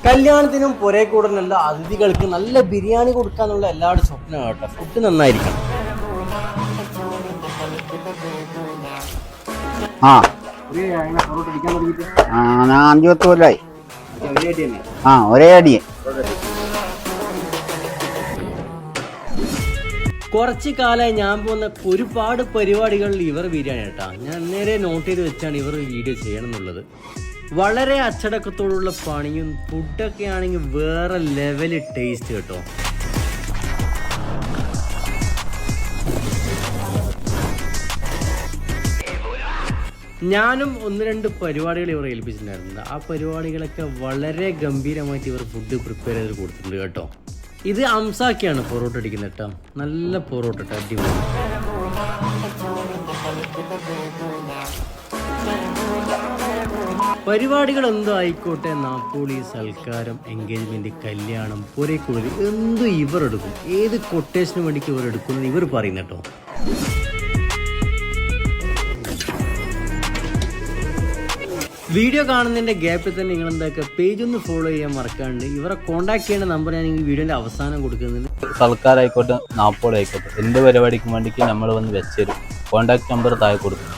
കല്യാണത്തിനും പുരേ കൂടുന്നുള്ള അതിഥികൾക്ക് നല്ല ബിരിയാണി കൊടുക്കാന്നുള്ള എല്ലാവരുടെ സ്വപ്നമാണ് കേട്ടോ. ഫുഡ് നന്നായിരിക്കണം. ഞാൻ 5-10 കൊല്ലായി. ഒരേ അടിയെ. കുറച്ച് കാലമായി ഞാൻ പോകുന്ന ഒരുപാട് പരിപാടികളിൽ ഇവർ ബിരിയാണി കേട്ടാ. ഞാൻ നേരെ നോട്ട് ചെയ്ത് വെച്ചാണ് ഇവർ വീഡിയോ ചെയ്യണം എന്നുള്ളത്. വളരെ അച്ചടക്കത്തോടുള്ള പണിയും ഫുഡൊക്കെ ആണെങ്കിൽ വേറെ ലെവല് ടേസ്റ്റ് കേട്ടോ. ഞാനും 1-2 പരിപാടികൾ ഇവർ ഏൽപ്പിച്ചിട്ടുണ്ടായിരുന്നു. ആ പരിപാടികളൊക്കെ വളരെ ഗംഭീരമായിട്ട് ഇവർ ഫുഡ് പ്രിപ്പയർ ചെയ്ത് കൊടുത്തിട്ടുണ്ട് കേട്ടോ. ഇത് അംസാക്കിയാണ് പൊറോട്ട അടിക്കുന്നത് കേട്ടോ. നല്ല പൊറോട്ട അടിപൊളി. പരിപാടികൾ എന്തോ ആയിക്കോട്ടെ, നാപ്പോളി, സൽക്കാരം, എൻഗേജ്മെന്റ്, കല്യാണം, പുരക്കുഴൽ എന്തും ഇവർ എടുക്കും. ഏത് കൊട്ടേഷന് വേണ്ടിക്ക് ഇവർ എടുക്കുന്നത് ഇവർ പറയുന്ന കേട്ടോ. വീഡിയോ കാണുന്നതിൻ്റെ ഗ്യാപ്പിൽ തന്നെ നിങ്ങൾ എന്താക്കുക, പേജ് ഒന്ന് ഫോളോ ചെയ്യാൻ മറക്കാണ്ട്. ഇവരെ കോൺടാക്ട് ചെയ്യേണ്ട നമ്പർ ഞാൻ ഈ വീഡിയോൻ്റെ അവസാനം കൊടുക്കുന്നുണ്ട്. സൽക്കാരായിക്കോട്ടെ, നാപ്പോളി ആയിക്കോട്ടെ, എന്ത് പരിപാടിക്കും വേണ്ടിക്ക് നമ്മൾ വന്ന് വെച്ചുതരും. കോൺടാക്ട് നമ്പർ താഴെ കൊടുക്കും.